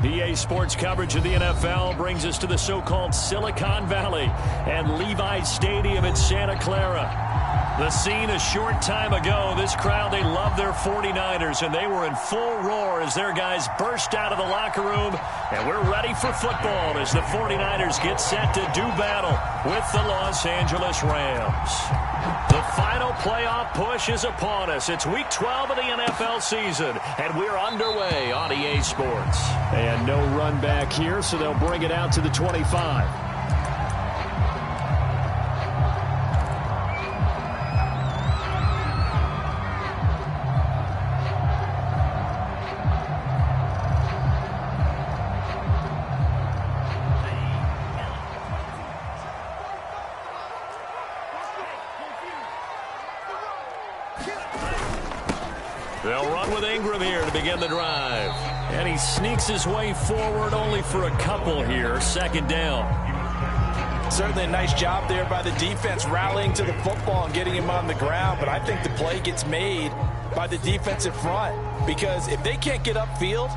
EA Sports coverage of the NFL brings us to the so-called Silicon Valley and Levi's Stadium in Santa Clara. The scene a short time ago, this crowd, they love their 49ers, and they were in full roar as their guys burst out of the locker room. And we're ready for football as the 49ers get set to do battle with the Los Angeles Rams. The final playoff push is upon us. It's Week 12 of the NFL season, and we're underway on EA Sports. And no run back here, so they'll bring it out to the 25. They'll run with Ingram here to begin the drive. And he sneaks his way forward only for a couple here. Second down. Certainly a nice job there by the defense rallying to the football and getting him on the ground. But I think the play gets made by the defensive front. Because if they can't get upfield,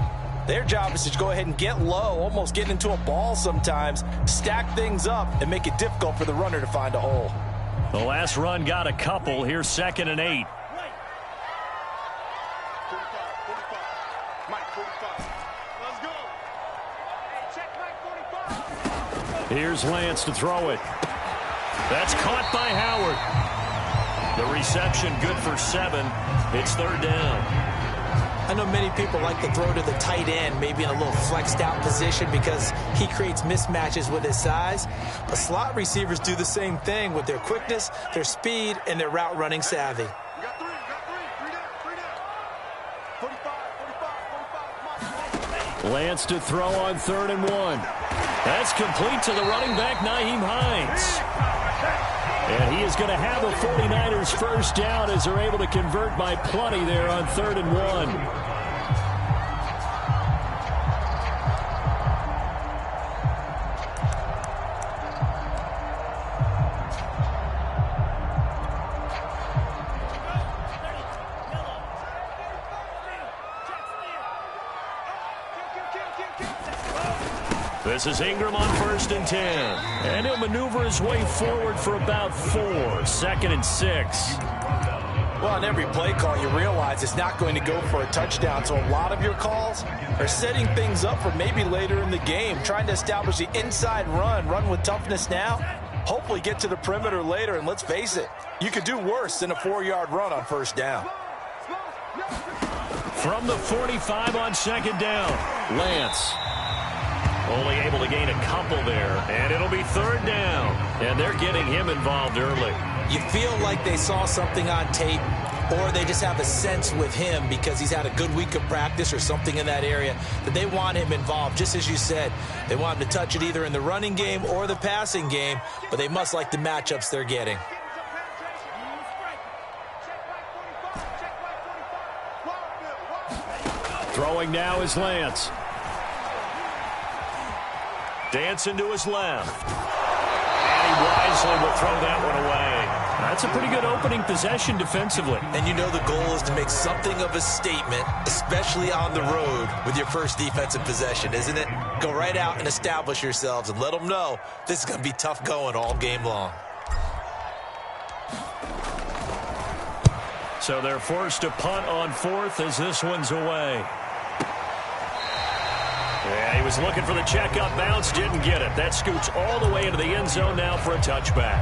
their job is to go ahead and get low, almost get into a ball sometimes, stack things up, and make it difficult for the runner to find a hole. The last run got a couple. Here's 2nd and 8. Here's Lance to throw it. That's caught by Howard. The reception good for 7. It's 3rd down. I know many people like to throw to the tight end, maybe in a little flexed out position because he creates mismatches with his size. But slot receivers do the same thing with their quickness, their speed, and their route running savvy. Lance to throw on 3rd and 1. That's complete to the running back, Nyheim Hines. And he is going to have a 49ers first down as they're able to convert by plenty there on 3rd and 1. This is Ingram on 1st and 10. And he'll maneuver his way forward for about 4. 2nd and 6. Well, on every play call, you realize it's not going to go for a touchdown. So a lot of your calls are setting things up for maybe later in the game, trying to establish the inside run with toughness now, hopefully get to the perimeter later. And let's face it, you could do worse than a 4-yard run on 1st down. From the 45 on 2nd down, Lance. Only able to gain a couple there, and it'll be 3rd down. And they're getting him involved early. You feel like they saw something on tape, or they just have a sense with him because he's had a good week of practice or something in that area that they want him involved. Just as you said, they want him to touch it either in the running game or the passing game, but they must like the matchups they're getting. Throwing now is Lance. Dancing to his left. And he wisely will throw that one away. That's a pretty good opening possession defensively. And you know the goal is to make something of a statement, especially on the road with your first defensive possession, isn't it? Go right out and establish yourselves and let them know this is going to be tough going all game long. So they're forced to punt on 4th as this one's away. Yeah, he was looking for the check-up bounce, didn't get it. That scoots all the way into the end zone now for a touchback.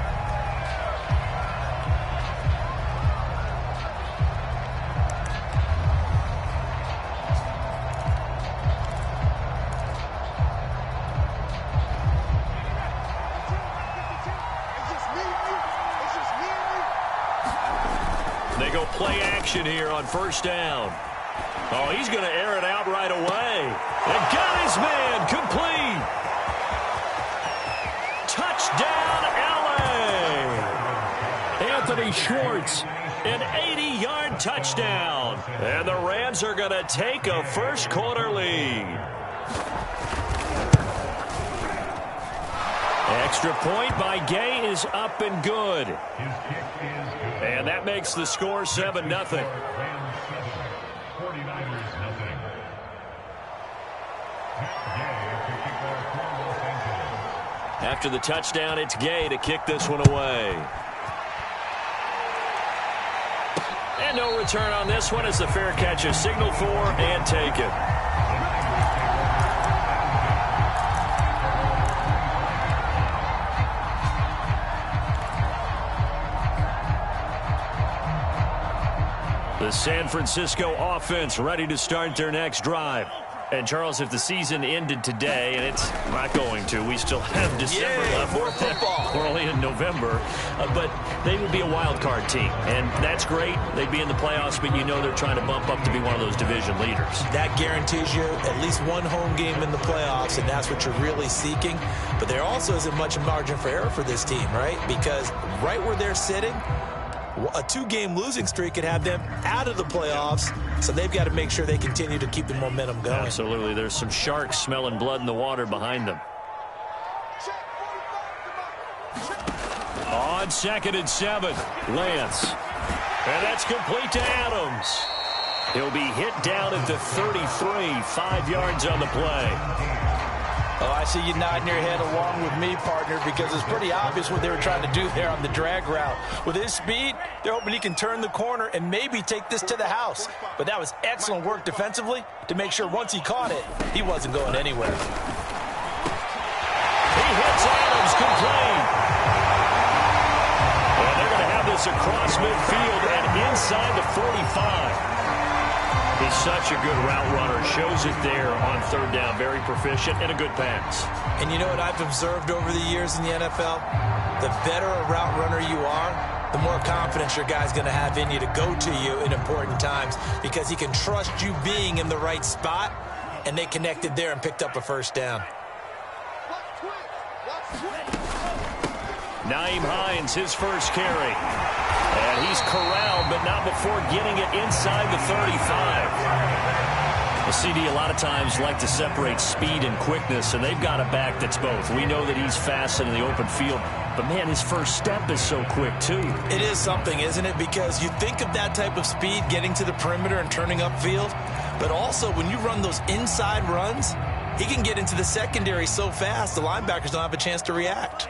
They go play action here on 1st down. Oh, he's going to air it out right away. And got his man complete. Touchdown, L.A. Anthony Schwartz, an 80-yard touchdown. And the Rams are going to take a first-quarter lead. Extra point by Gay is up and good. And that makes the score 7-0. After the touchdown, it's Gay to kick this one away. And no return on this one as the fair catch is signaled for and taken. The San Francisco offense ready to start their next drive. And, Charles, if the season ended today, and it's not going to, we still have December left. More football. We're only in November. But they would be a wild card team. And that's great. They'd be in the playoffs, but you know they're trying to bump up to be one of those division leaders. That guarantees you at least one home game in the playoffs, and that's what you're really seeking. But there also isn't much margin for error for this team, right? Because right where they're sitting, a two-game losing streak could have them out of the playoffs, so they've got to make sure they continue to keep the momentum going. Absolutely. There's some sharks smelling blood in the water behind them. On 2nd and 7, Lance. And that's complete to Adams. He'll be hit down at the 33, 5 yards on the play. Oh, I see you nodding your head along with me, partner, because it's pretty obvious what they were trying to do there on the drag route. With his speed, they're hoping he can turn the corner and maybe take this to the house. But that was excellent work defensively to make sure once he caught it, he wasn't going anywhere. He hits Adams complete. And they're going to have this across midfield and inside the 45. He's such a good route runner. Shows it there on 3rd down. Very proficient and a good pass. And you know what I've observed over the years in the NFL? The better a route runner you are, the more confidence your guy's going to have in you to go to you in important times because he can trust you being in the right spot, and they connected there and picked up a 1st down. Naeem Hines, his first carry. And he's corralled, but not before getting it inside the 35. The CD a lot of times like to separate speed and quickness, and they've got a back that's both. We know that he's fast in the open field, but, man, his first step is so quick, too. It is something, isn't it? Because you think of that type of speed getting to the perimeter and turning upfield, but also when you run those inside runs, he can get into the secondary so fast the linebackers don't have a chance to react.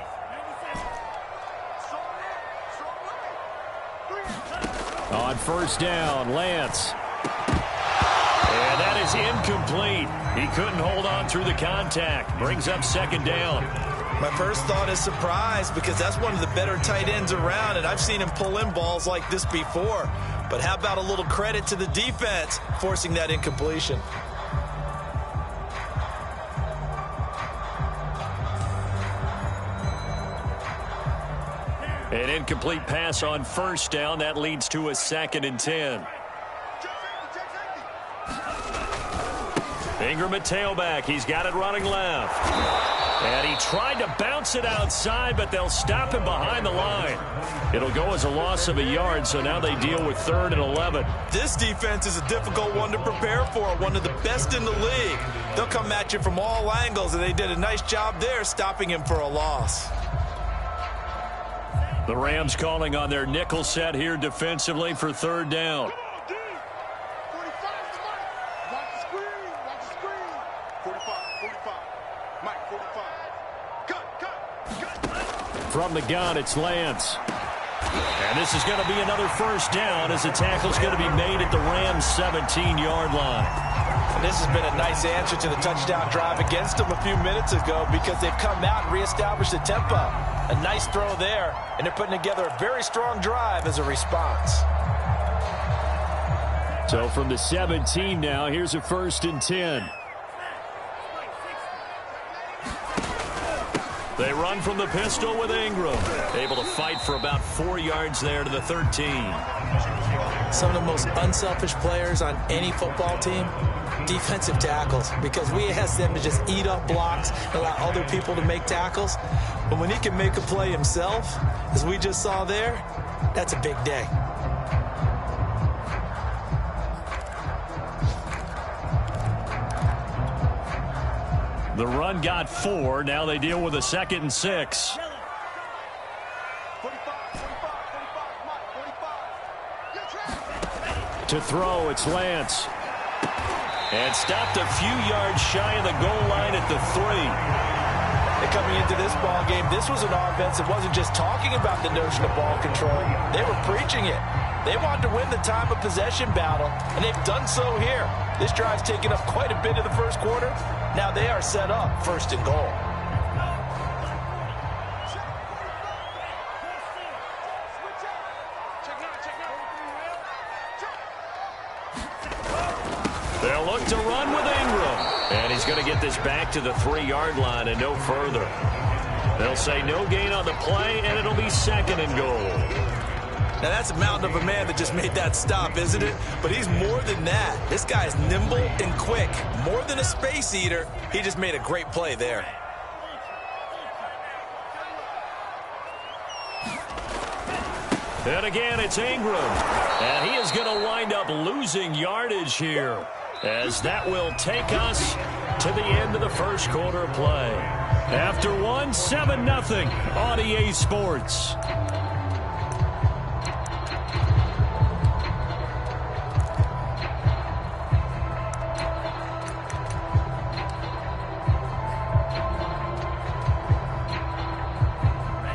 On 1st down, Lance. And that is incomplete. He couldn't hold on through the contact. Brings up 2nd down. My first thought is surprise because that's one of the better tight ends around, and I've seen him pull in balls like this before. But how about a little credit to the defense forcing that incompletion? An incomplete pass on 1st down. That leads to a 2nd and 10. Ingram at tailback. He's got it running left. And he tried to bounce it outside, but they'll stop him behind the line. It'll go as a loss of a yard, so now they deal with 3rd and 11. This defense is a difficult one to prepare for, one of the best in the league. They'll come at you from all angles, and they did a nice job there stopping him for a loss. The Rams calling on their nickel set here defensively for 3rd down. From the gun, it's Lance. And this is going to be another 1st down as the tackle's going to be made at the Rams' 17-yard line. And this has been a nice answer to the touchdown drive against them a few minutes ago because they've come out and reestablished the tempo. A nice throw there, and they're putting together a very strong drive as a response. So from the 17 now, here's a 1st and 10. They run from the pistol with Ingram. Able to fight for about 4 yards there to the 13. Some of the most unselfish players on any football team, defensive tackles, because we ask them to just eat up blocks and allow other people to make tackles. But when he can make a play himself, as we just saw there, that's a big day. The run got 4. Now they deal with a 2nd and 6. To throw, it's Lance. And stopped a few yards shy of the goal line at the 3. And coming into this ball game, this was an offense that wasn't just talking about the notion of ball control. They were preaching it. They wanted to win the time of possession battle, and they've done so here. This drive's taken up quite a bit of the first quarter. Now they are set up 1st and goal. They'll look to run with Ingram. And he's going to get this back to the 3-yard line and no further. They'll say no gain on the play, and it'll be 2nd and goal. Now, that's a mountain of a man that just made that stop, isn't it? But he's more than that. This guy's nimble and quick. More than a space eater, he just made a great play there. And again, it's Ingram. And he is going to wind up losing yardage here, as that will take us to the end of the first quarter play. After 7-0 on EA Sports.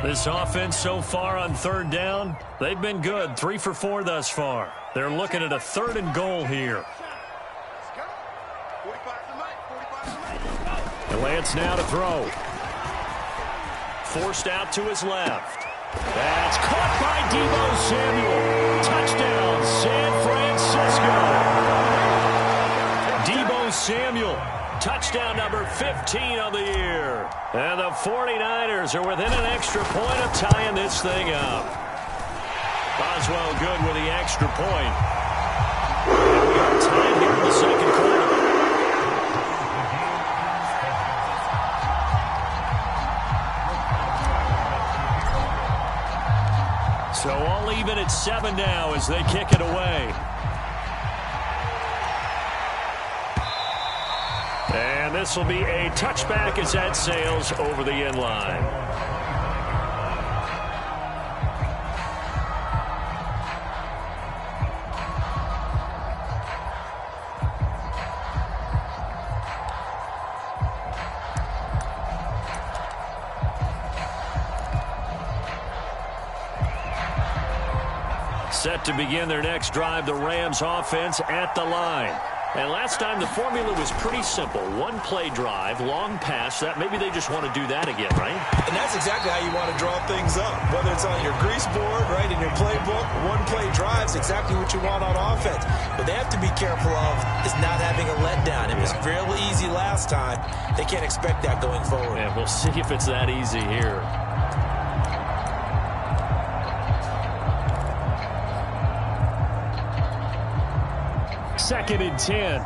This offense so far on 3rd down, they've been good. 3 for 4 thus far. They're looking at a 3rd and goal here. And Lance now to throw. Forced out to his left. That's caught by Deebo Samuel. Touchdown, San Francisco. Deebo Samuel. Touchdown number 15 on the year. And the 49ers are within an extra point of tying this thing up. Boswell good with the extra point. And we are tied here in the 2nd quarter. So all even at 7 now as they kick it away. And this will be a touchback as that sails over the end line. Set to begin their next drive, the Rams offense at the line. And last time the formula was pretty simple. 1-play drive, long pass. That maybe they just want to do that again, right? And that's exactly how you want to draw things up. Whether it's on your grease board, right, in your playbook, 1-play drive is exactly what you want on offense. What they have to be careful of is not having a letdown. It was fairly easy last time. They can't expect that going forward. And we'll see if it's that easy here. Second and 10.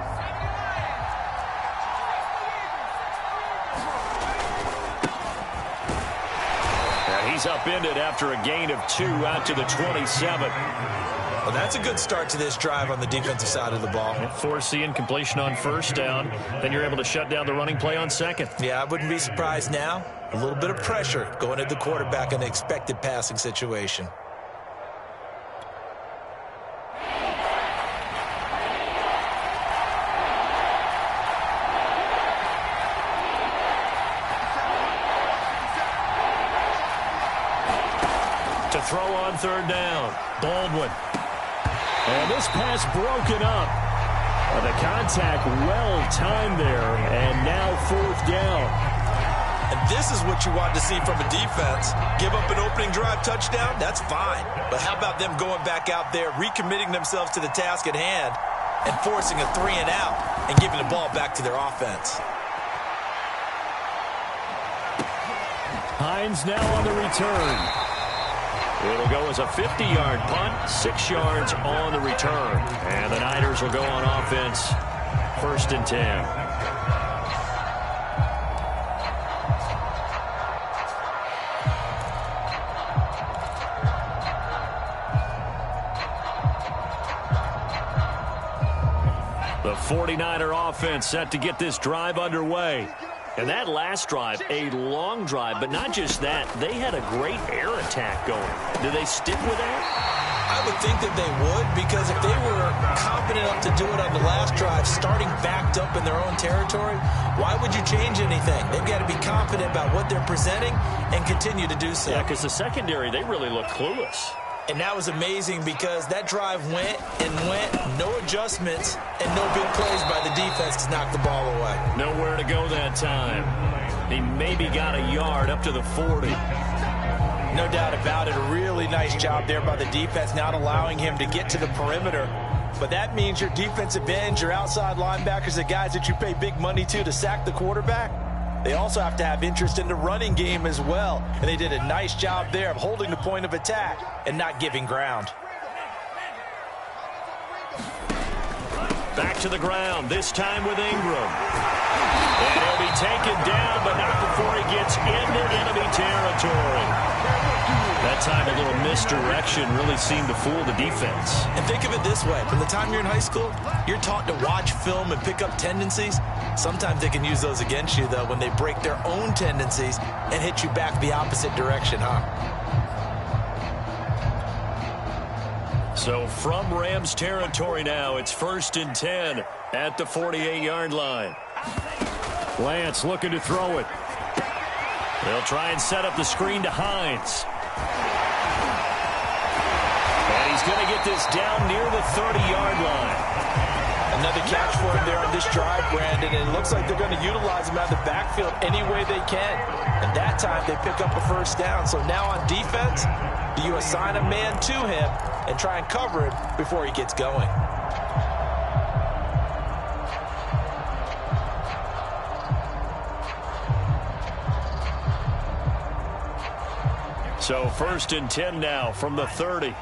And he's upended after a gain of 2 out to the 27. Well, that's a good start to this drive on the defensive side of the ball. Force the incompletion on 1st down. Then you're able to shut down the running play on 2nd. Yeah, I wouldn't be surprised now. A little bit of pressure going at the quarterback in an expected passing situation. To throw on 3rd down. Baldwin. And this pass broken up. The contact well timed there. And now 4th down. And this is what you want to see from a defense. Give up an opening drive touchdown, that's fine. But how about them going back out there, recommitting themselves to the task at hand, and forcing a 3 and out and giving the ball back to their offense. Hines now on the return. It'll go as a 50-yard punt, 6 yards on the return. And the Niners will go on offense, 1st and 10. The 49er offense set to get this drive underway. And that last drive, a long drive, but not just that. They had a great air attack going. Do they stick with that? I would think that they would, because if they were confident enough to do it on the last drive, starting backed up in their own territory, why would you change anything? They've got to be confident about what they're presenting and continue to do so. Yeah, because the secondary, they really look clueless. And that was amazing because that drive went and went, no adjustments, and no big plays by the defense to knock the ball away. Nowhere to go that time. He maybe got a yard up to the 40. No doubt about it. A really nice job there by the defense, not allowing him to get to the perimeter. But that means your defensive ends, your outside linebackers, the guys that you pay big money to sack the quarterback, they also have to have interest in the running game as well. And they did a nice job there of holding the point of attack and not giving ground. Back to the ground, this time with Ingram. And he'll be taken down, but not before he gets into enemy territory. That time a little misdirection really seemed to fool the defense. And think of it this way. From the time you're in high school, you're taught to watch film and pick up tendencies. Sometimes they can use those against you, though, when they break their own tendencies and hit you back the opposite direction, huh? So from Rams territory now, it's 1st and 10 at the 48-yard line. Lance looking to throw it. They'll try and set up the screen to Hines. And he's going to get this down near the 30-yard line. Another catch for him there on this drive, Brandon. And it looks like they're going to utilize him out of the backfield any way they can. And that time they pick up a first down. So now on defense, do you assign a man to him and try and cover him before he gets going? So 1st and 10 now from the 30.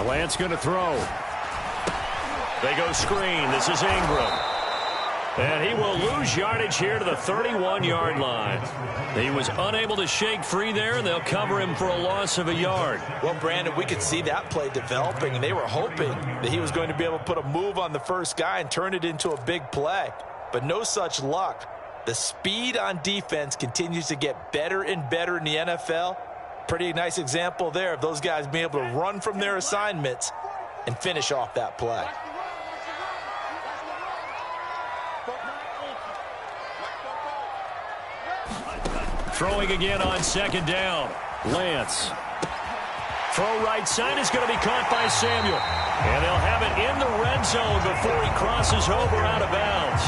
Lance going to throw. They go screen. This is Ingram. And he will lose yardage here to the 31-yard line. He was unable to shake free there, and they'll cover him for a loss of a yard. Well, Brandon, we could see that play developing, and they were hoping that he was going to be able to put a move on the first guy and turn it into a big play. But no such luck. The speed on defense continues to get better and better in the NFL. Pretty nice example there of those guys being able to run from their assignments and finish off that play. Throwing again on 2nd down. Lance. Throw right side is going to be caught by Samuel. And they'll have it in the red zone before he crosses over out of bounds.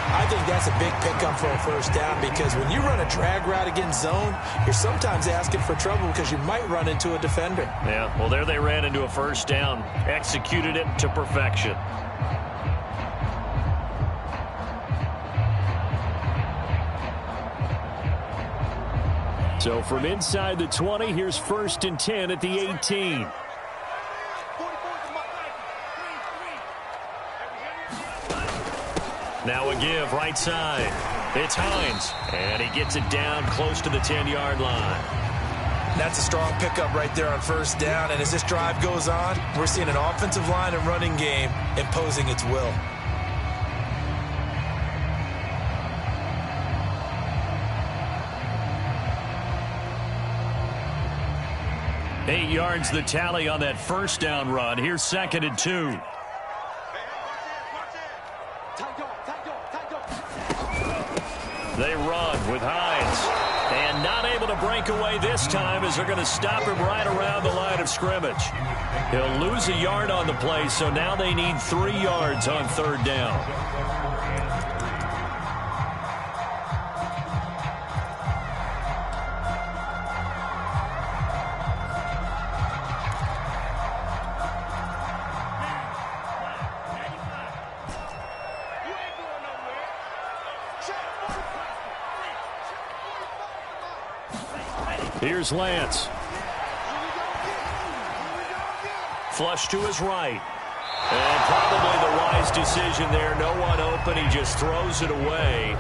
I think that's a big pickup for a first down, because when you run a drag route against zone, you're sometimes asking for trouble because you might run into a defender. Yeah, well, there they ran into a first down, executed it to perfection. So from inside the 20, here's 1st and 10 at the 18. Now a give right side. It's Hines. And he gets it down close to the 10-yard line. That's a strong pickup right there on first down. And as this drive goes on, we're seeing an offensive line and running game imposing its will. Eight yards the tally on that first down run. Here's 2nd and 2. They run with Hines. And not able to break away this time, as they're going to stop him right around the line of scrimmage. He'll lose a yard on the play, so now they need 3 yards on 3rd down. Here's Lance. Flush to his right. And probably the wise decision there. No one open. He just throws it away.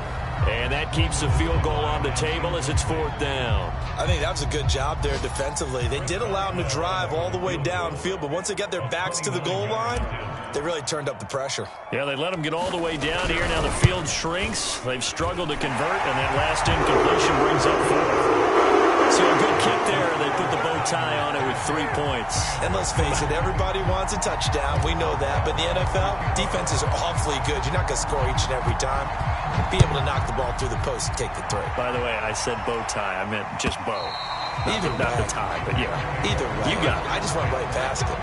And that keeps the field goal on the table as it's 4th down. I think that was a good job there defensively. They did allow him to drive all the way downfield, but once they got their backs to the goal line, They really turned up the pressure. Yeah, they let them get all the way down here. Now the field shrinks. They've struggled to convert, and that last incompletion brings up 4th. So a good kick there. They put the bow tie on it with 3 points. And let's face it, everybody wants a touchdown. We know that. But in the NFL, defenses are awfully good. You're not going to score each and every time. Be able to knock the ball through the post and take the 3. By the way, I said bow tie. I meant just bow. Not the tie, but yeah. Either way. You got it. I just went right past it.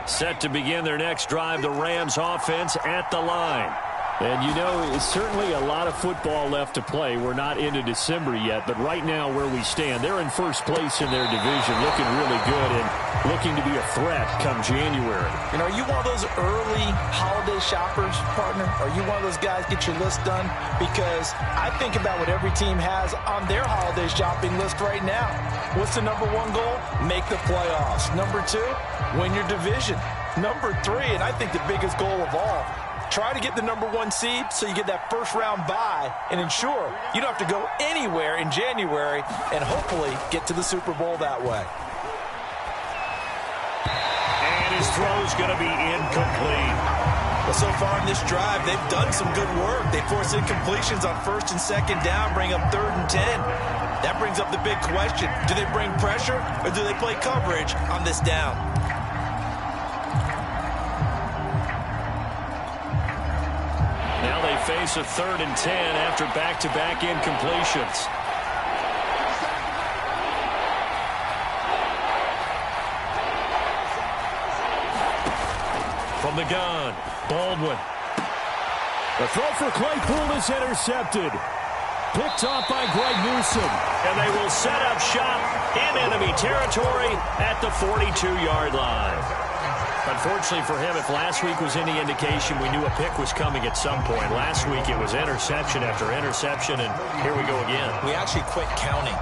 Set to begin their next drive, the Rams offense at the line. And, you know, it's certainly a lot of football left to play. We're not into December yet, but right now where we stand, they're in first place in their division, looking really good and looking to be a threat come January. You know, are you one of those early holiday shoppers, partner? Are you one of those guys get your list done? Because I think about what every team has on their holiday shopping list right now. What's the number 1 goal? Make the playoffs. Number 2, win your division. Number 3, and I think the biggest goal of all, try to get the number 1 seed so you get that first-round bye and ensure you don't have to go anywhere in January and hopefully get to the Super Bowl that way. And his throw's going to be incomplete. Well, so far in this drive, they've done some good work. They force incompletions on 1st and 2nd down, bring up 3rd and 10. That brings up the big question. Do they bring pressure or do they play coverage on this down? Now they face a 3rd and 10 after back-to-back incompletions. From the gun, Baldwin. The throw for Claypool is intercepted. Picked off by Greg Newsom. And they will set up shop in enemy territory at the 42-yard line. Unfortunately for him, if last week was any indication, we knew a pick was coming at some point. Last week it was interception after interception, and here we go again. We actually quit counting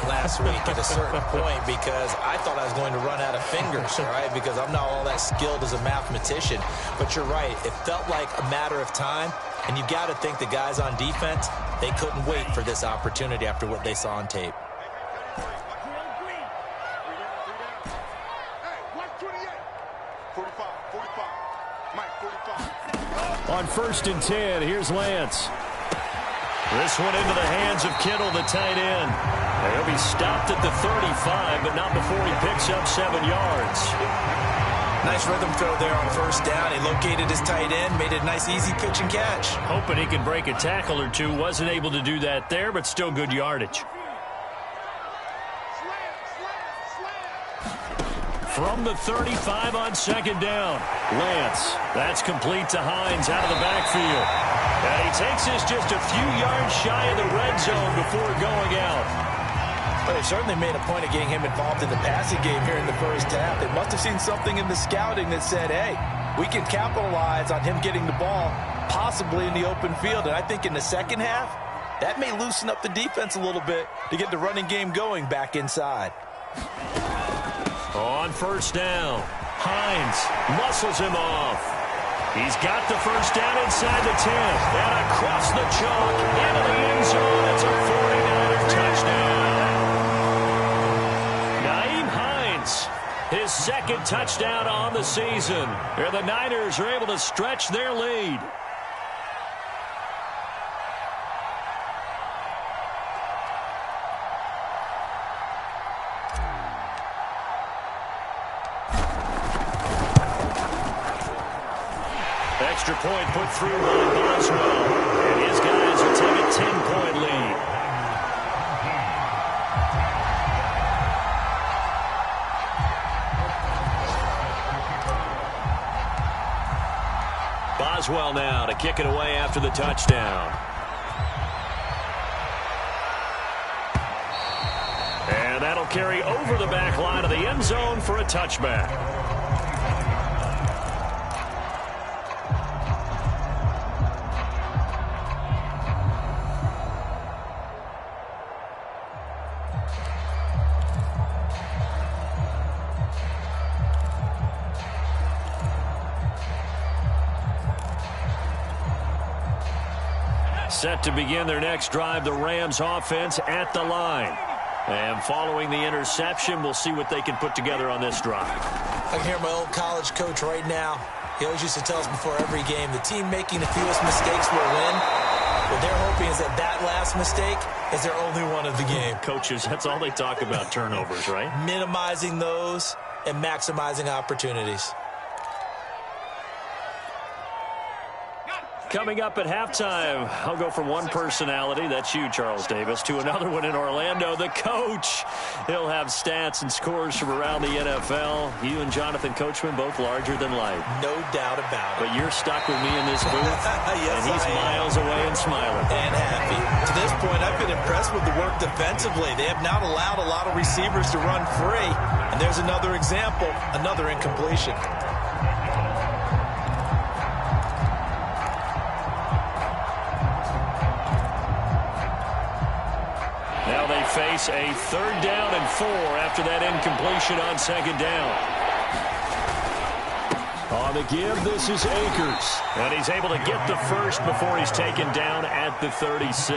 last week at a certain point because I thought I was going to run out of fingers, all right, because I'm not all that skilled as a mathematician. But you're right. It felt like a matter of time, and you got to think the guys on defense, they couldn't wait for this opportunity after what they saw on tape. On 1st and 10, here's Lance. This one into the hands of Kittle, the tight end. He'll be stopped at the 35, but not before he picks up 7 yards. Nice rhythm throw there on 1st down. He located his tight end, made it a nice easy pitch and catch. Hoping he can break a tackle or two. Wasn't able to do that there, but still good yardage. From the 35 on 2nd down. Lance. That's complete to Hines out of the backfield. And he takes this just a few yards shy of the red zone before going out. But they certainly made a point of getting him involved in the passing game here in the 1st half. They must have seen something in the scouting that said, hey, we can capitalize on him getting the ball possibly in the open field. And I think in the 2nd half, that may loosen up the defense a little bit to get the running game going back inside. On 1st down, Hines muscles him off. He's got the 1st down inside the 10 and across the chalk into the end zone. It's a 49er touchdown. Nyheim Hines, his 2nd touchdown on the season. And the Niners are able to stretch their lead. Extra point put through by Boswell. And his guys will take a 10-point lead. Boswell now to kick it away after the touchdown. And that'll carry over the back line of the end zone for a touchback. Set to begin their next drive, the Rams offense at the line. And following the interception, we'll see what they can put together on this drive. I can hear my old college coach right now. He always used to tell us before every game, the team making the fewest mistakes will win. What they're hoping is that last mistake is their only one of the game. Coaches, that's all they talk about, turnovers, right? Minimizing those and maximizing opportunities. Coming up at halftime, I'll go from one personality, that's you, Charles Davis, to another one in Orlando, the coach. He'll have stats and scores from around the NFL. You and Jonathan Coachman, both larger than life. No doubt about it. But you're stuck with me in this booth, yes, and he's miles away and smiling. And happy. To this point, I've been impressed with the work defensively. They have not allowed a lot of receivers to run free. And there's another example, another incompletion. Now they face a 3rd down and 4 after that incompletion on 2nd down. On the give, this is Akers. And he's able to get the first before he's taken down at the 36.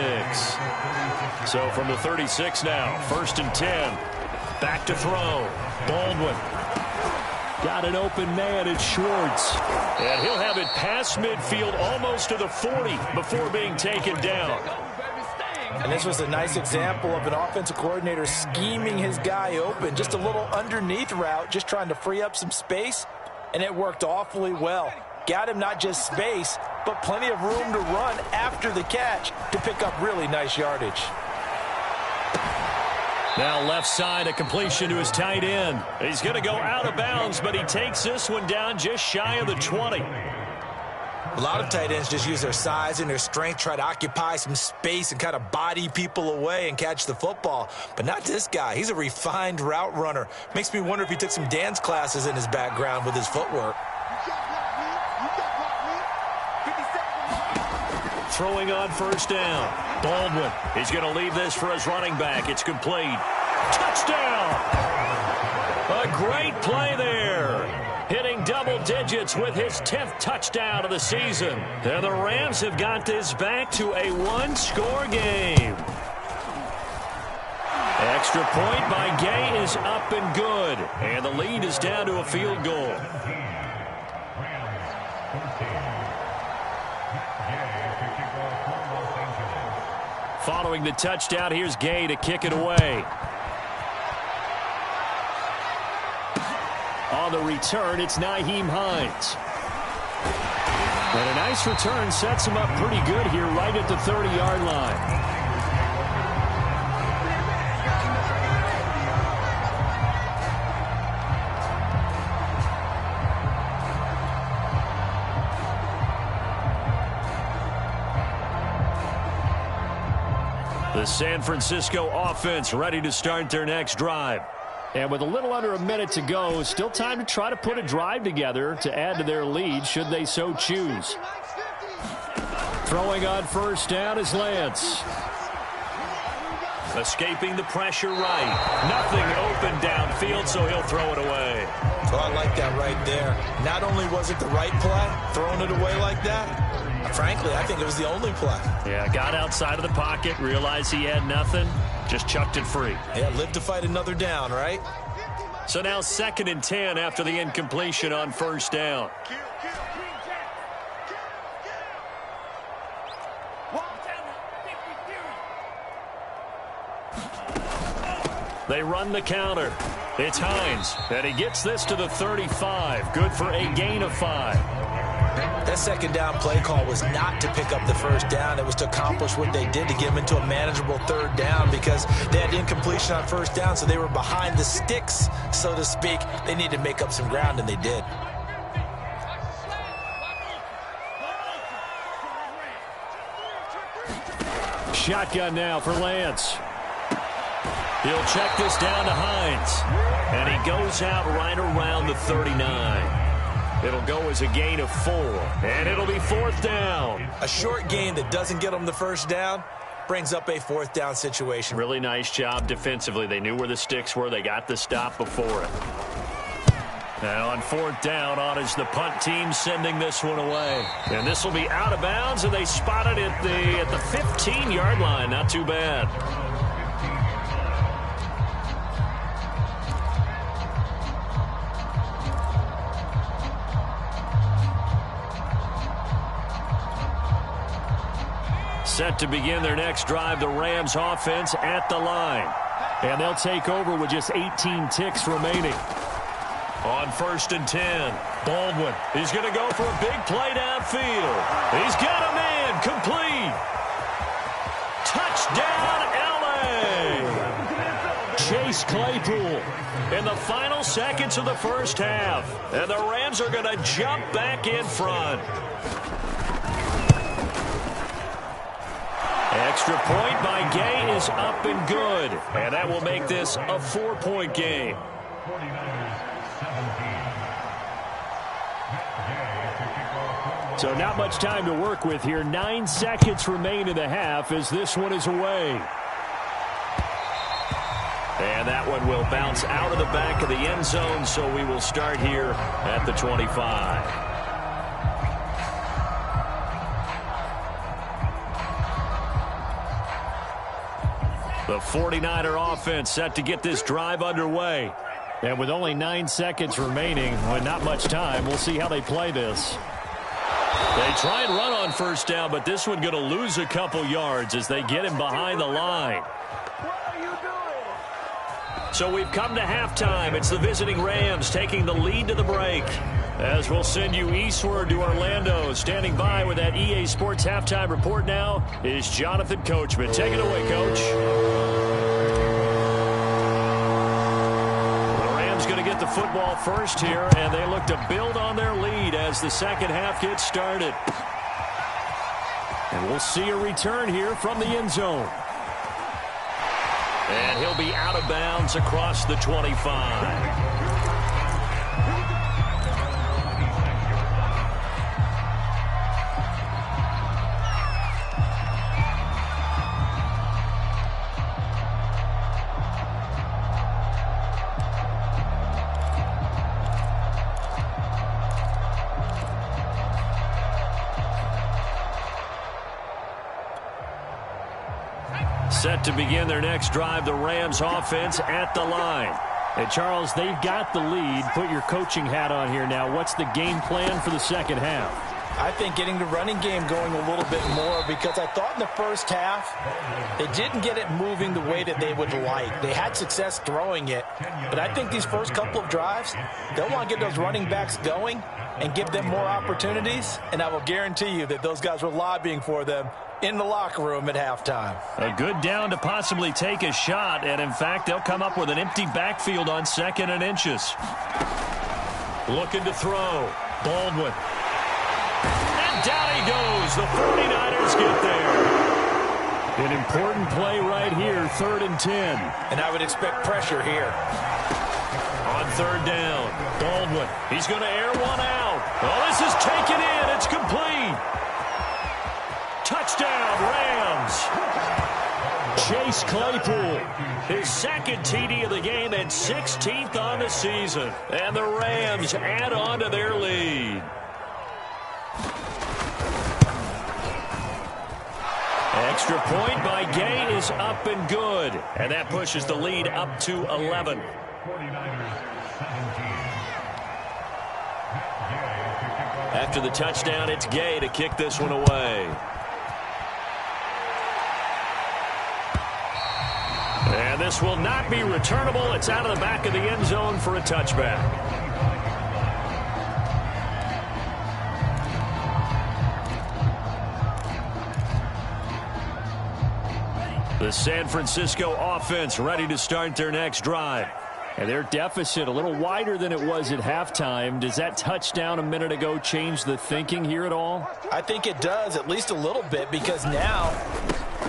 So from the 36 now, 1st and 10. Back to throw. Baldwin. Got an open man, it's Schwartz. And he'll have it past midfield almost to the 40 before being taken down. And this was a nice example of an offensive coordinator scheming his guy open. Just a little underneath route, just trying to free up some space, and it worked awfully well. Got him not just space, but plenty of room to run after the catch to pick up really nice yardage. Now left side, a completion to his tight end. He's going to go out of bounds, but he takes this one down just shy of the 20. A lot of tight ends just use their size and their strength, try to occupy some space and kind of body people away and catch the football. But not this guy. He's a refined route runner. Makes me wonder if he took some dance classes in his background with his footwork. Throwing on 1st down. Baldwin. He's going to leave this for his running back. It's complete. Touchdown! A great play there. Hitting double digits with his 10th touchdown of the season. And the Rams have got this back to a 1-score game. Extra point by Gay is up and good. And the lead is down to a field goal. Following the touchdown, here's Gay to kick it away. On the return, it's Nyheim Hines. And a nice return sets him up pretty good here right at the 30-yard line. The San Francisco offense ready to start their next drive. And with a little under a minute to go, still time to try to put a drive together to add to their lead should they so choose. Throwing on 1st down is Lance. Escaping the pressure right. Nothing open downfield, so he'll throw it away. So I like that right there. Not only was it the right play, throwing it away like that, frankly, I think it was the only play. Yeah, got outside of the pocket, realized he had nothing, just chucked it free. Yeah, live to fight another down, right? So now 2nd and 10 after the incompletion on 1st down. They run the counter. It's Hines, and he gets this to the 35. Good for a gain of 5. That 2nd down play call was not to pick up the 1st down. It was to accomplish what they did to get them into a manageable 3rd down because they had incompletion on 1st down, so they were behind the sticks, so to speak. They needed to make up some ground, and they did. Shotgun now for Lance. He'll check this down to Hines. And he goes out right around the 39. It'll go as a gain of 4. And it'll be 4th down. A short gain that doesn't get them the 1st down brings up a 4th down situation. Really nice job defensively. They knew where the sticks were. They got the stop before it. And on fourth down, on is the punt team sending this one away. And this will be out of bounds, and they spot it at the 15-yard line. Not too bad. Set to begin their next drive, the Rams offense at the line. And they'll take over with just 18 ticks remaining. On 1st and 10, Baldwin. He's going to go for a big play downfield. He's got a man complete. Touchdown, L.A. Chase Claypool in the final seconds of the first half. And the Rams are going to jump back in front. Extra point by Gay is up and good. And that will make this a 4-point game. So not much time to work with here. 9 seconds remain in the half as this one is away. And that one will bounce out of the back of the end zone, so we will start here at the 25. The 49er offense set to get this drive underway. And with only 9 seconds remaining, with not much time, we'll see how they play this. They try and run on first down, but this one going to lose a couple yards as they get him behind the line. So we've come to halftime. It's the visiting Rams taking the lead to the break. As we'll send you eastward to Orlando. Standing by with that EA Sports halftime report now is Jonathan Coachman. Take it away, Coach. The Rams going to get the football first here, and they look to build on their lead as the second half gets started. And we'll see a return here from the end zone. And he'll be out of bounds across the 25. Set to begin their next drive, the Rams offense at the line. Hey, Charles, they've got the lead. Put your coaching hat on here now. What's the game plan for the second half? I think getting the running game going a little bit more, because I thought in the first half they didn't get it moving the way that they would like. They had success throwing it, but I think these first couple of drives, they'll want to get those running backs going and give them more opportunities, and I will guarantee you that those guys were lobbying for them in the locker room at halftime. A good down to possibly take a shot, and in fact, they'll come up with an empty backfield on 2nd and inches. Looking to throw. Baldwin. And down he goes. The 49ers get there. An important play right here, 3rd and 10. And I would expect pressure here. On 3rd down, Baldwin. He's going to air one out. Oh, this is taken in. It's complete. Touchdown, Rams. Chase Claypool, his 2nd TD of the game and 16th on the season. And the Rams add on to their lead. Extra point by Gay is up and good. And that pushes the lead up to 11. After the touchdown, it's Gay to kick this one away. And this will not be returnable. It's out of the back of the end zone for a touchback. The San Francisco offense ready to start their next drive. And their deficit a little wider than it was at halftime. Does that touchdown a minute ago change the thinking here at all? I think it does, at least a little bit, because now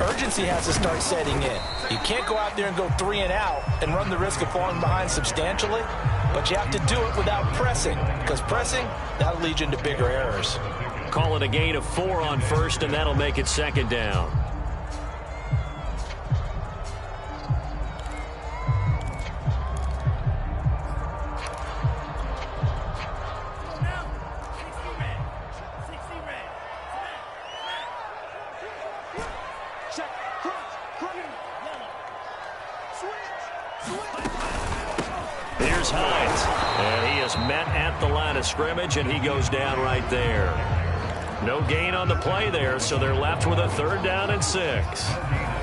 urgency has to start setting in. You can't go out there and go 3 and out and run the risk of falling behind substantially, but you have to do it without pressing, because pressing, that'll lead you into bigger errors. Call it a gain of 4 on 1st, and that'll make it 2nd down. is Hines. And he is met at the line of scrimmage, and he goes down right there. No gain on the play there, so they're left with a 3rd down and 6.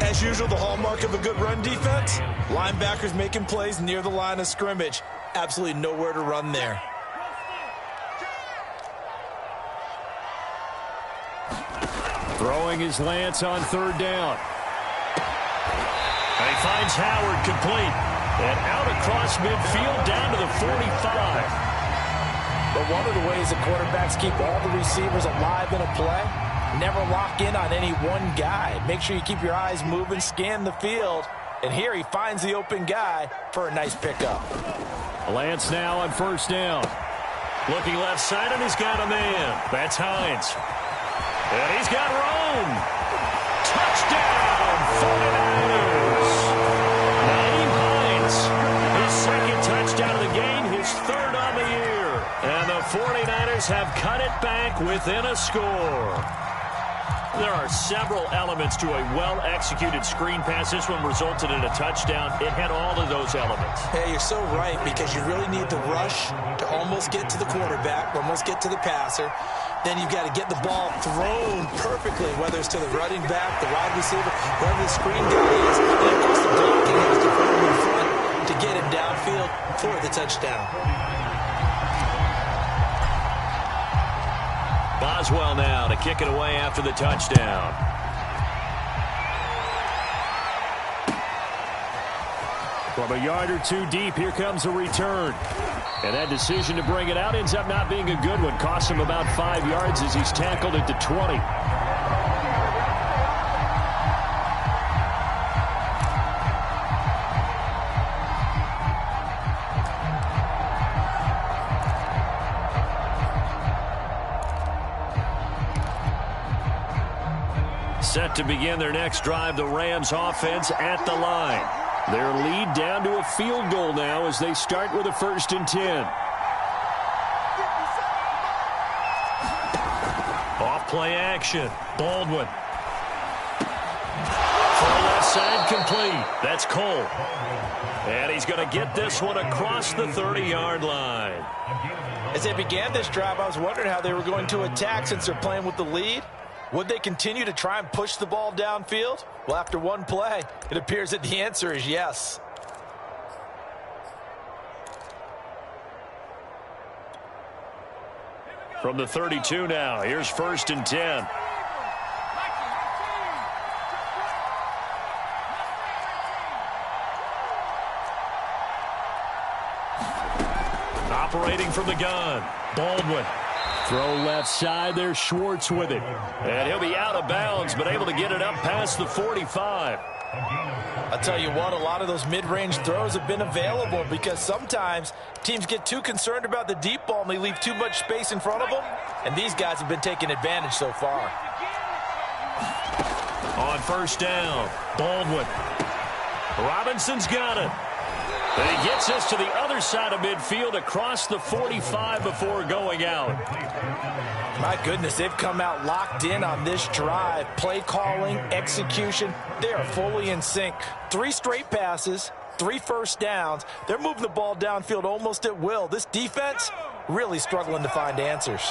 As usual, the hallmark of a good run defense, linebackers making plays near the line of scrimmage. Absolutely nowhere to run there. Throwing his Lance on 3rd down. And he finds Howard complete. And out across midfield down to the 45. But one of the ways the quarterbacks keep all the receivers alive in a play, never lock in on any one guy. Make sure you keep your eyes moving, scan the field. And here he finds the open guy for a nice pickup. Lance now on 1st down. Looking left side, and he's got a man. That's Hines. And he's got Rome. Touchdown, 49ers. Naeem Hines, his 2nd touchdown of the game, his 3rd on the year. And the 49ers have cut it back within a score. There are several elements to a well-executed screen pass. This one resulted in a touchdown. It had all of those elements. Hey, you're so right, because you really need the rush to almost get to the quarterback, almost get to the passer. Then you've got to get the ball thrown perfectly, whether it's to the running back, the wide receiver, whoever the screen guy is. And, of course, the blocking has to put him in front to get him downfield for the touchdown. Boswell now to kick it away after the touchdown. From a yard or two deep, here comes a return. And that decision to bring it out ends up not being a good one. Costs him about 5 yards as he's tackled at the 20. Set to begin their next drive, the Rams offense at the line. Their lead down to a field goal now as they start with a 1st and 10. Off play action. Baldwin. Far left side complete. That's Cole. And he's going to get this one across the 30-yard line. As they began this drive, I was wondering how they were going to attack since they're playing with the lead. Would they continue to try and push the ball downfield? Well, after one play, it appears that the answer is yes. From the 32 now, here's 1st and 10. Operating from the gun, Baldwin. Throw left side, there's Schwartz with it. And he'll be out of bounds, but able to get it up past the 45. I'll tell you what, a lot of those mid-range throws have been available because sometimes teams get too concerned about the deep ball and they leave too much space in front of them. And these guys have been taking advantage so far. On 1st down, Baldwin. Robinson's got it. And he gets us to the other side of midfield across the 45 before going out. My goodness, they've come out locked in on this drive. Play calling, execution, they are fully in sync. 3 straight passes, 3 first downs. They're moving the ball downfield almost at will. This defense really struggling to find answers.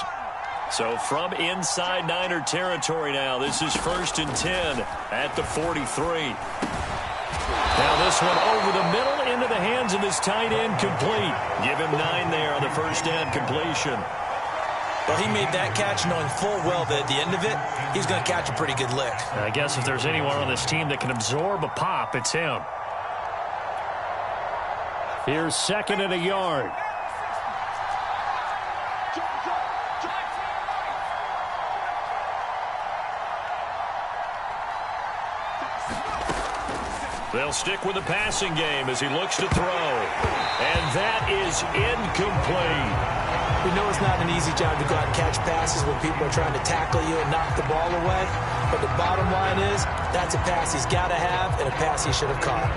So from inside Niner territory now, this is 1st and 10 at the 43. Now this one over the middle into the hands of this tight end, complete. Give him 9 there on the 1st down completion. Well, he made that catch knowing full well that at the end of it, he's going to catch a pretty good lick. I guess if there's anyone on this team that can absorb a pop, it's him. Here's 2nd and a yard. They'll stick with the passing game as he looks to throw. And that is incomplete. We know it's not an easy job to go out and catch passes when people are trying to tackle you and knock the ball away. But the bottom line is, that's a pass he's got to have and a pass he should have caught.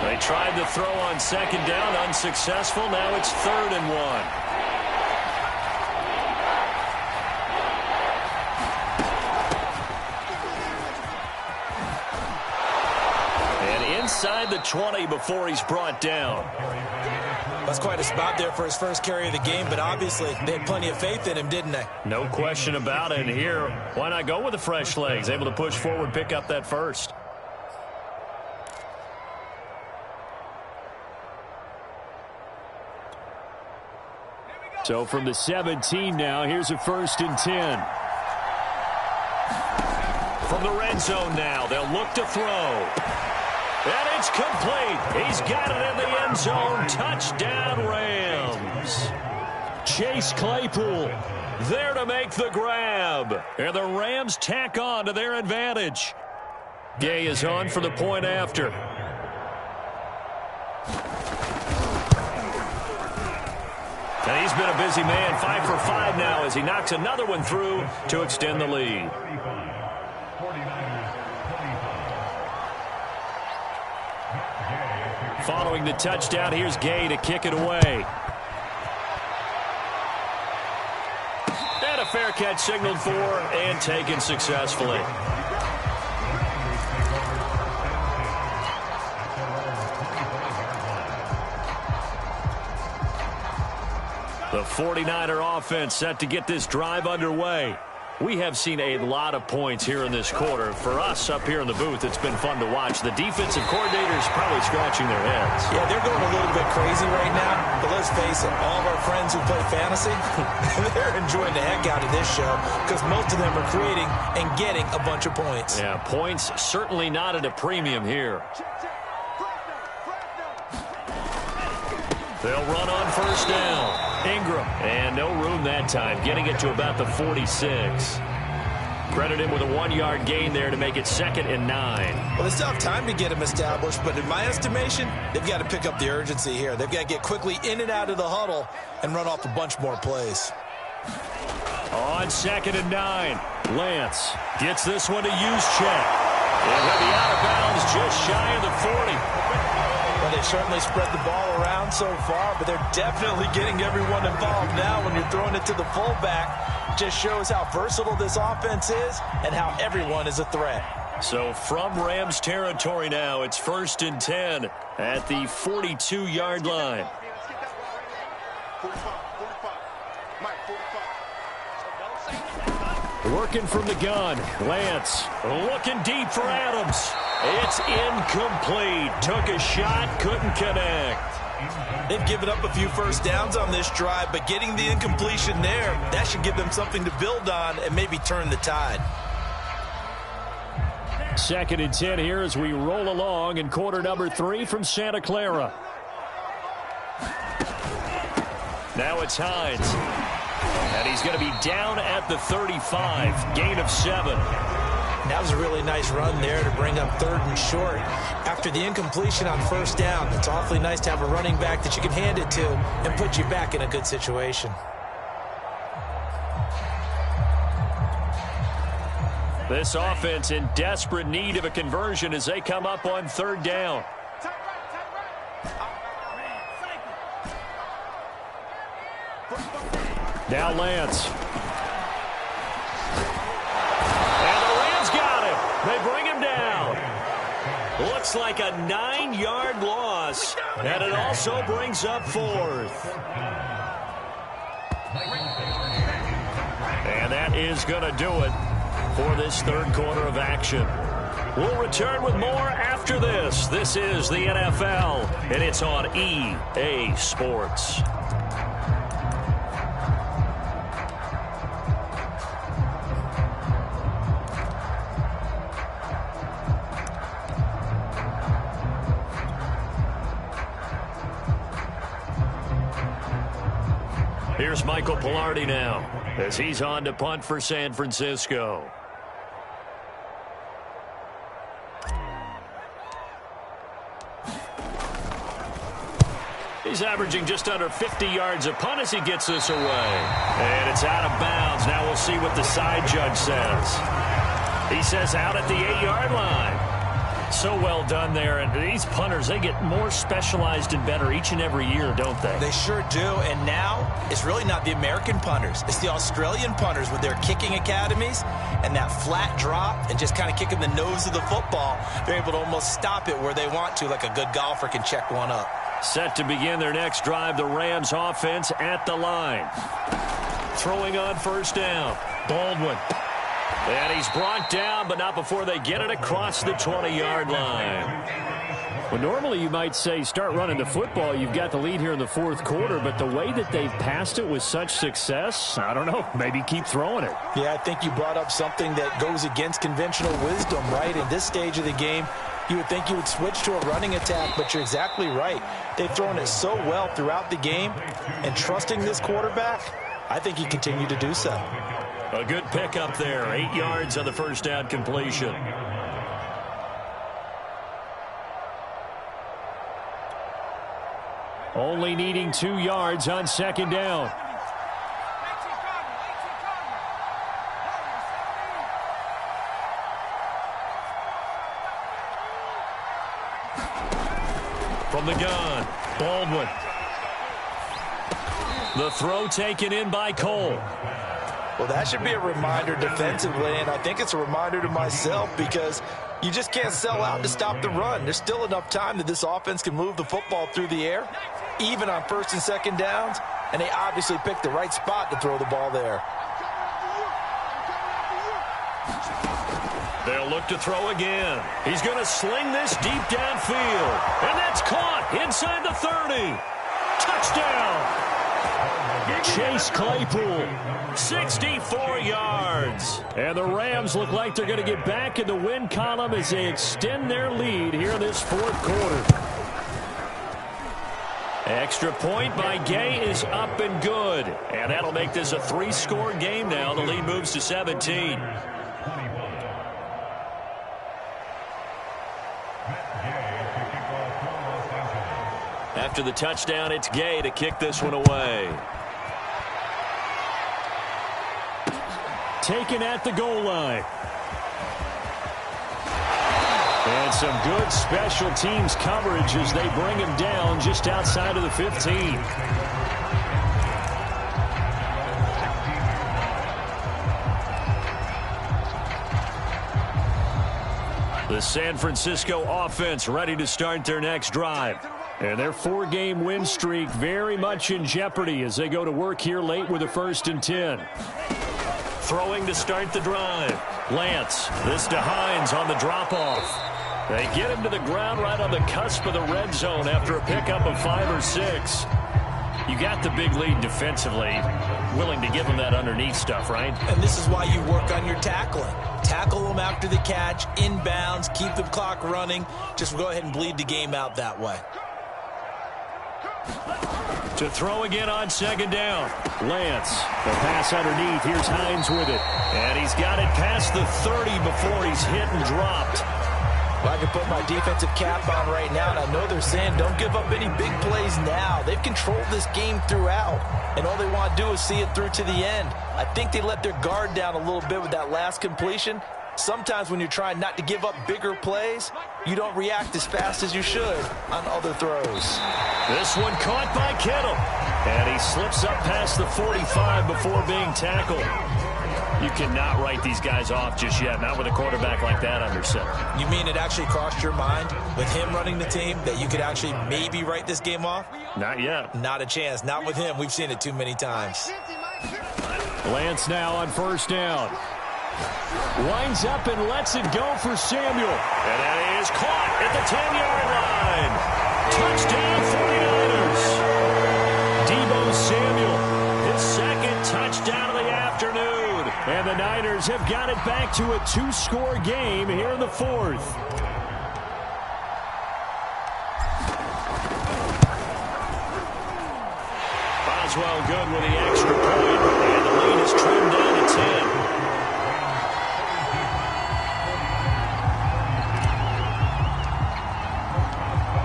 They tried to throw on 2nd down, unsuccessful. Now it's 3rd and 1. the 20 before he's brought down. That's quite a spot there for his first carry of the game, but obviously they had plenty of faith in him, didn't they? No question about it. And here, why not go with the fresh legs? Able to push forward, pick up that first. So from the 17 now, here's a 1st and 10. From the red zone now, they'll look to throw. And it's complete. He's got it in the end zone. Touchdown, Rams. Chase Claypool there to make the grab. And the Rams tack on to their advantage. Gay is on for the point after. And he's been a busy man, 5 for 5 now as he knocks another one through to extend the lead. Following the touchdown, here's Gay to kick it away. And a fair catch signaled for and taken successfully. The 49er offense set to get this drive underway. We have seen a lot of points here in this quarter. For us up here in the booth, it's been fun to watch. The defensive coordinators probably scratching their heads. Yeah, they're going a little bit crazy right now. But let's face it, all of our friends who play fantasy, they're enjoying the heck out of this show because most of them are creating and getting a bunch of points. Yeah, points certainly not at a premium here. They'll run on 1st down. Ingram, and no room that time, getting it to about the 46. Credit him with a 1-yard gain there to make it 2nd and 9. Well, they still have time to get him established, but in my estimation, they've got to pick up the urgency here. They've got to get quickly in and out of the huddle and run off a bunch more plays. On 2nd and 9, Lance gets this one to Juszczyk. And he'll be out of bounds just shy of the 40. Well, they certainly spread the ball around so far, but they're definitely getting everyone involved now when you're throwing it to the fullback. Just shows how versatile this offense is and how everyone is a threat. So from Rams territory now, it's 1st and 10 at the 42-yard line. Working from the gun, Lance looking deep for Adams. It's incomplete. Took a shot, couldn't connect. They've given up a few first downs on this drive, but getting the incompletion there, that should give them something to build on and maybe turn the tide. 2nd and 10 here as we roll along in quarter number 3 from Santa Clara. Now it's Hines. And he's going to be down at the 35. Gain of 7. That was a really nice run there to bring up 3rd and short. After the incompletion on 1st down, it's awfully nice to have a running back that you can hand it to and put you back in a good situation. This offense in desperate need of a conversion as they come up on 3rd down. Now Lance. And the Rams got him. They bring him down. Looks like a 9-yard loss. And it also brings up 4th. And that is going to do it for this 3rd quarter of action. We'll return with more after this. This is the NFL, and it's on EA Sports. Here's Michael Pilardi now as he's on to punt for San Francisco. He's averaging just under 50 yards a punt as he gets this away. And it's out of bounds. Now we'll see what the side judge says. He says out at the 8-yard line. So well done there. And these punters, they get more specialized and better each and every year, don't they? They sure do. And now it's really not the American punters. It's the Australian punters with their kicking academies and that flat drop and just kind of kicking the nose of the football. They're able to almost stop it where they want to, like a good golfer can check one up. Set to begin their next drive, the Rams offense at the line. Throwing on first down. Baldwin. And he's brought down, but not before they get it across the 20-yard line. Well, normally you might say start running the football. You've got the lead here in the fourth quarter, but the way that they've passed it with such success, I don't know, maybe keep throwing it. Yeah, I think you brought up something that goes against conventional wisdom, right? In this stage of the game, you would think you would switch to a running attack, but you're exactly right. They've thrown it so well throughout the game, and trusting this quarterback, I think he continued to do so. A good pickup there. 8 yards on the first down completion. Only needing 2 yards on second down. From the gun, Baldwin. The throw taken in by Cole. Well, that should be a reminder defensively, and I think it's a reminder to myself because you just can't sell out to stop the run. There's still enough time that this offense can move the football through the air, even on first and second downs, and they obviously picked the right spot to throw the ball there. They'll look to throw again. He's going to sling this deep downfield, and that's caught inside the 30. Touchdown! Chase Claypool, 64 yards. And the Rams look like they're going to get back in the win column as they extend their lead here in this fourth quarter. Extra point by Gay is up and good. And that'll make this a 3-score game now. The lead moves to 17. After the touchdown, it's Gay to kick this one away. Taken at the goal line. And some good special teams coverage as they bring him down just outside of the 15. The San Francisco offense ready to start their next drive. And their 4-game win streak very much in jeopardy as they go to work here late with a 1st and 10. Throwing to start the drive. Lance, this to Hines on the drop-off. They get him to the ground right on the cusp of the red zone after a pickup of 5 or 6. You got the big lead defensively. Willing to give him that underneath stuff, right? And this is why you work on your tackling. Tackle them after the catch, inbounds, keep the clock running. Just go ahead and bleed the game out that way. To throw again on second down. Lance, the pass underneath. Here's Hines with it. And he's got it past the 30 before he's hit and dropped. Well, I can put my defensive cap on right now, and I know they're saying don't give up any big plays now. They've controlled this game throughout, and all they want to do is see it through to the end. I think they let their guard down a little bit with that last completion. Sometimes when you're trying not to give up bigger plays, you don't react as fast as you should on other throws. This one caught by Kittle. And he slips up past the 45 before being tackled. You cannot write these guys off just yet, not with a quarterback like that under center. You mean it actually crossed your mind with him running the team that you could actually maybe write this game off? Not yet. Not a chance. Not with him. We've seen it too many times. Lance now on first down. Winds up and lets it go for Samuel. And that is caught at the 10-yard line. Touchdown 49ers. Deebo Samuel, his second touchdown of the afternoon. And the Niners have got it back to a 2-score game here in the fourth. Boswell good with the extra point. And the lead is trimmed down to 10.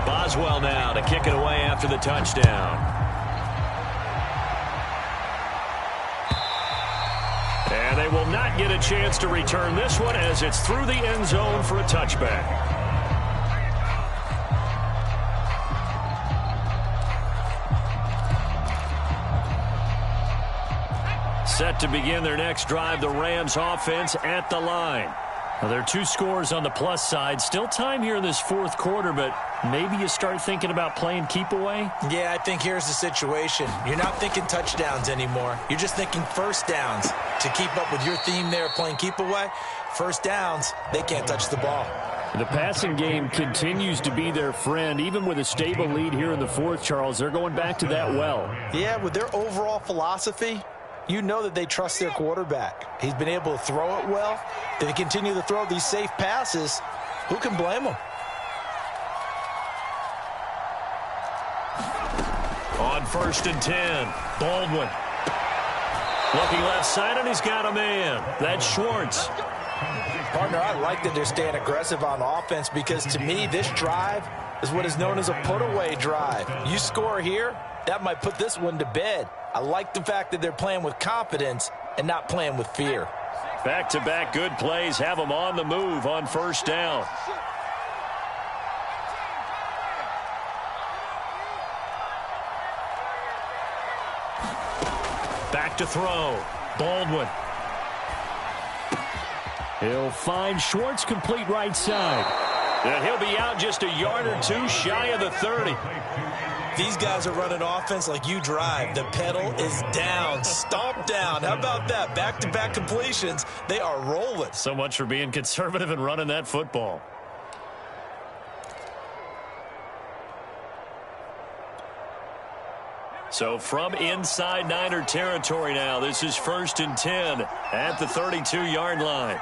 Boswell now to kick it away after the touchdown. And they will not get a chance to return this one as it's through the end zone for a touchback. Set to begin their next drive, the Rams offense at the line. Now, there are 2 scores on the plus side. Still time here in this fourth quarter, but maybe you start thinking about playing keep away? Yeah, I think here's the situation. You're not thinking touchdowns anymore. You're just thinking first downs. To keep up with your theme there, playing keep away, first downs, they can't touch the ball. The passing game continues to be their friend. Even with a stable lead here in the fourth, Charles, they're going back to that well. Yeah, with their overall philosophy, you know that they trust their quarterback. He's been able to throw it well. They continue to throw these safe passes. Who can blame them? On 1st and 10, Baldwin. Looking left side, and he's got a man. That's Schwartz. Partner, I like that they're staying aggressive on offense because, to me, this drive is what is known as a put-away drive. You score here, that might put this one to bed. I like the fact that they're playing with confidence and not playing with fear. Back-to-back good plays have them on the move on 1st down. Back to throw. Baldwin. He'll find Schwartz, complete right side. And he'll be out just a yard or 2 shy of the 30. These guys are running offense like you drive. The pedal is down, stomped down. How about that? Back-to-back completions. They are rolling. So much for being conservative and running that football. So from inside Niner territory now, this is 1st and 10 at the 32-yard line.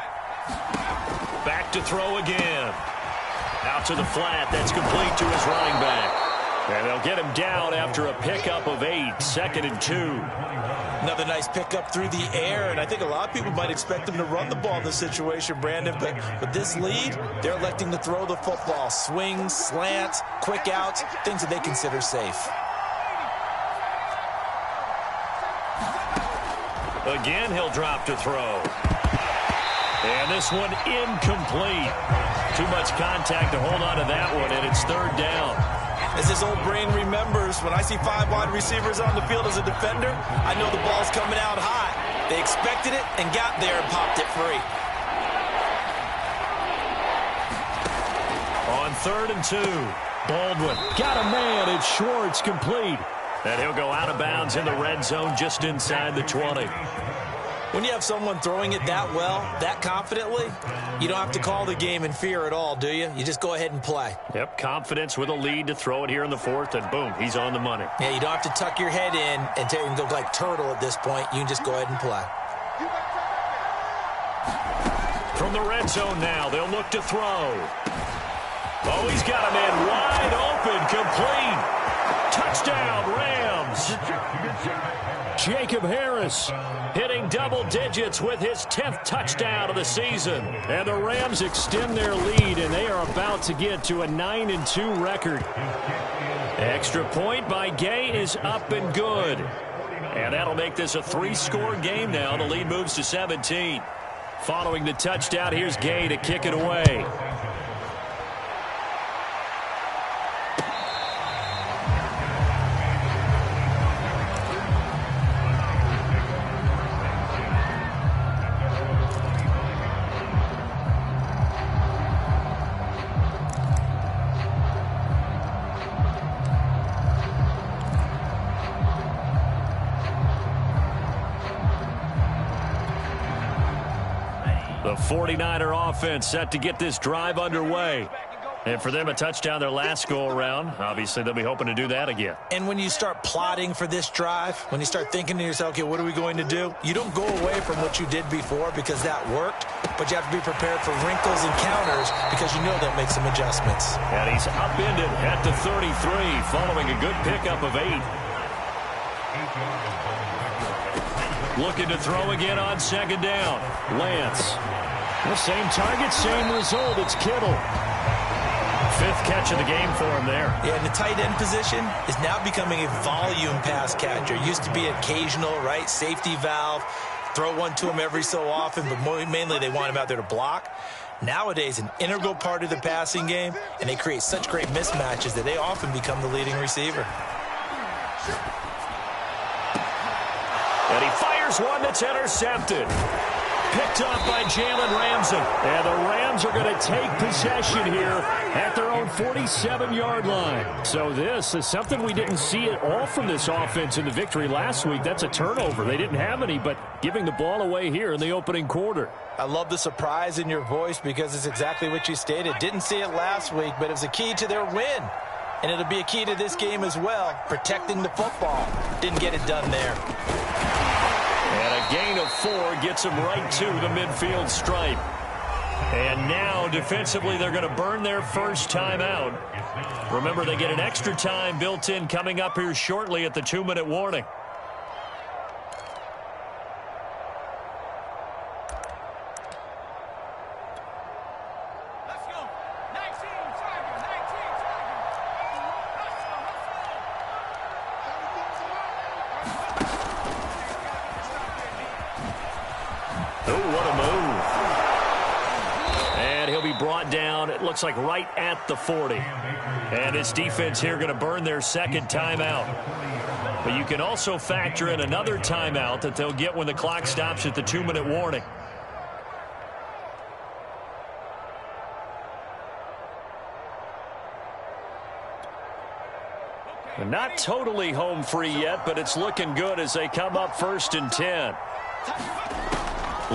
Back to throw again. Out to the flat. That's complete to his running back. And they'll get him down after a pickup of 8. 2nd and 2. Another nice pickup through the air, and I think a lot of people might expect them to run the ball in this situation, Brandon, but with this lead, they're electing to throw the football. Swings, slants, quick outs, things that they consider safe. Again, he'll drop to throw. And this one incomplete. Too much contact to hold on to that one, and it's 3rd down. As his old brain remembers, when I see 5 wide receivers on the field as a defender, I know the ball's coming out high. They expected it and got there and popped it free. On 3rd and 2, Baldwin got a man. It's Schwartz, complete. And he'll go out of bounds in the red zone just inside the 20. When you have someone throwing it that well, that confidently, you don't have to call the game in fear at all, do you? You just go ahead and play. Yep, confidence with a lead to throw it here in the 4th, and boom, he's on the money. Yeah, you don't have to tuck your head in and look like turtle at this point. You can just go ahead and play. From the red zone now, they'll look to throw. Oh, he's got a man wide open, complete. Touchdown, Rams. Jacob Harris hitting double digits with his 10th touchdown of the season. And the Rams extend their lead, and they are about to get to a 9-2 record. Extra point by Gay is up and good. And that'll make this a 3-score game now. The lead moves to 17. Following the touchdown, here's Gay to kick it away. The 49er offense set to get this drive underway. And for them, a touchdown their last go-around. Obviously, they'll be hoping to do that again. And when you start plotting for this drive, when you start thinking to yourself, okay, what are we going to do? You don't go away from what you did before because that worked, but you have to be prepared for wrinkles and counters because you know they'll make some adjustments. And he's upended at the 33 following a good pickup of 8. Looking to throw again on 2nd down. Lance. The same target, same result. It's Kittle. 5th catch of the game for him there. Yeah, and the tight end position is now becoming a volume pass catcher. Used to be occasional, right? Safety valve. Throw one to him every so often, but mainly they want him out there to block. Nowadays, an integral part of the passing game, and they create such great mismatches that they often become the leading receiver. And he fires here's one that's intercepted. Picked up by Jalen Ramsey. And the Rams are going to take possession here at their own 47-yard line. So this is something we didn't see at all from this offense in the victory last week. That's a turnover. They didn't have any, but giving the ball away here in the opening quarter. I love the surprise in your voice because it's exactly what you stated. Didn't see it last week, but it was a key to their win. And it'll be a key to this game as well, protecting the football. Didn't get it done there. And a gain of 4 gets them right to the midfield stripe. And now, defensively, they're going to burn their first timeout. Remember, they get an extra time built in coming up here shortly at the 2-minute warning. It looks like right at the 40. And this defense here going to burn their second timeout. But you can also factor in another timeout that they'll get when the clock stops at the 2-minute warning. And not totally home free yet, but it's looking good as they come up 1st and 10.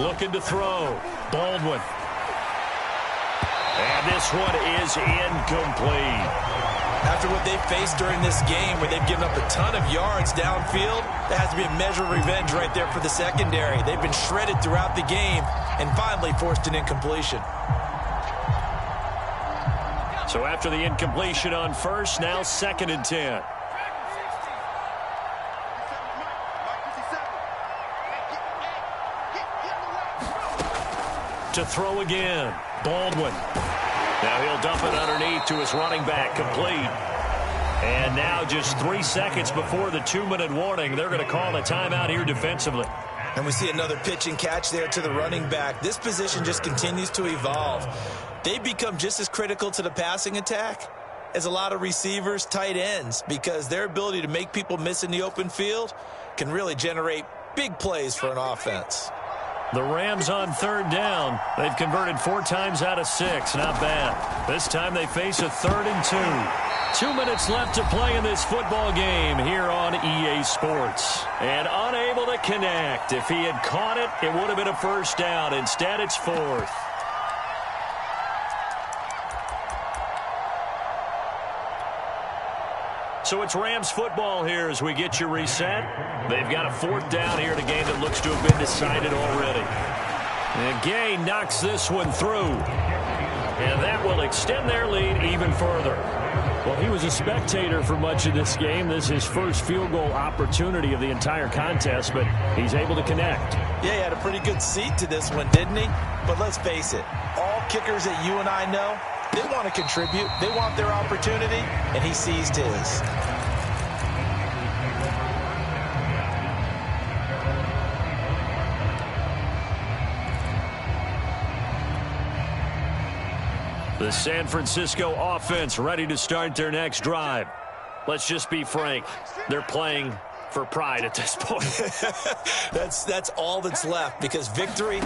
Looking to throw. Baldwin. And this one is incomplete. After what they've faced during this game where they've given up a ton of yards downfield, there has to be a measure of revenge right there for the secondary. They've been shredded throughout the game and finally forced an incompletion. So after the incompletion on 1st, now 2nd and 10. To throw again. Baldwin. Now he'll dump it underneath to his running back, complete. And now just 3 seconds before the 2-minute warning, they're going to call a timeout here defensively. And we see another pitch and catch there to the running back. This position just continues to evolve. They become just as critical to the passing attack as a lot of receivers, tight ends, because their ability to make people miss in the open field can really generate big plays for an offense. The Rams on 3rd down. They've converted 4 times out of 6. Not bad. This time they face a 3rd and 2. 2 minutes left to play in this football game here on EA Sports. And unable to connect. If he had caught it, it would have been a 1st down. Instead, it's 4th. So it's Rams football here as we get you reset. They've got a 4th down here in a game that looks to have been decided already. And Gay knocks this one through. And that will extend their lead even further. Well, he was a spectator for much of this game. This is his first field goal opportunity of the entire contest, but he's able to connect. Yeah, he had a pretty good seat to this one, didn't he? But let's face it, all kickers that you and I know, they want to contribute. They want their opportunity, and he seized his. The San Francisco offense ready to start their next drive. Let's just be frank. They're playing for pride at this point. That's all that's left, because victory,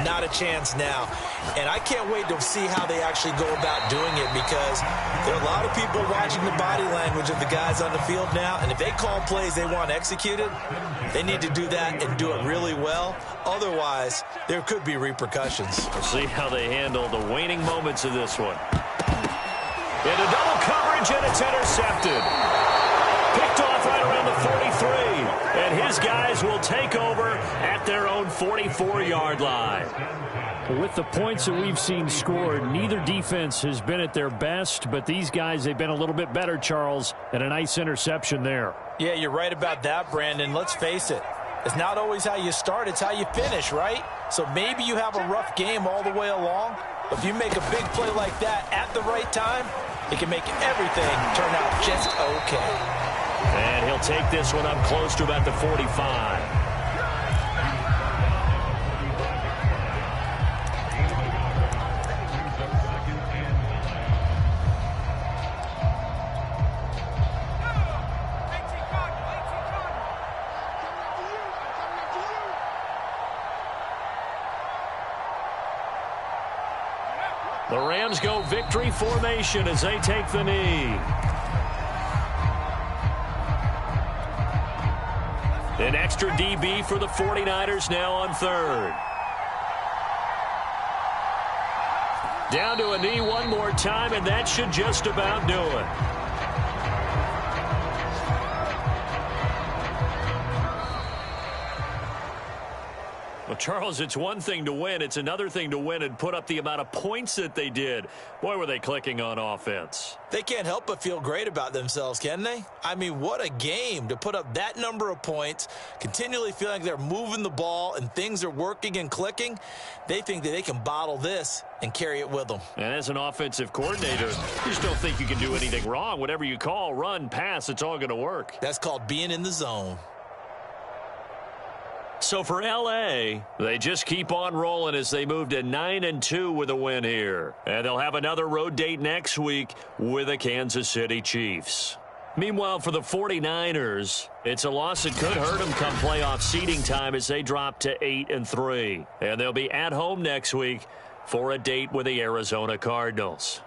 not a chance now. And I can't wait to see how they actually go about doing it, because there are a lot of people watching the body language of the guys on the field now, and if they call plays they want executed, they need to do that and do it really well. Otherwise, there could be repercussions. We'll see how they handle the waning moments of this one. Into double coverage, and it's intercepted. Picked off right around the 43. And his guys will take over at their own 44-yard line. With the points that we've seen scored, neither defense has been at their best, but these guys, they've been a little bit better, Charles, and a nice interception there. Yeah, you're right about that, Brandon. Let's face it. It's not always how you start, it's how you finish, right? So maybe you have a rough game all the way along, but if you make a big play like that at the right time, it can make everything turn out just okay. And he'll take this one up close to about the 45. The Rams go victory formation as they take the knee. An extra DB for the 49ers now on third. Down to a knee one more time, and that should just about do it. Well, Charles, it's one thing to win. It's another thing to win and put up the amount of points that they did. Boy, were they clicking on offense. They can't help but feel great about themselves, can they? I mean, what a game to put up that number of points, continually feeling like they're moving the ball and things are working and clicking. They think that they can bottle this and carry it with them. And as an offensive coordinator, you just don't think you can do anything wrong. Whatever you call, run, pass, it's all going to work. That's called being in the zone. So for L.A., they just keep on rolling as they move to 9-2 with a win here. And they'll have another road date next week with the Kansas City Chiefs. Meanwhile, for the 49ers, it's a loss that could hurt them come playoff seeding time as they drop to 8-3. And they'll be at home next week for a date with the Arizona Cardinals.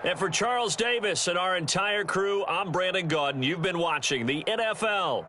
And for Charles Davis and our entire crew, I'm Brandon Gaudin. You've been watching the NFL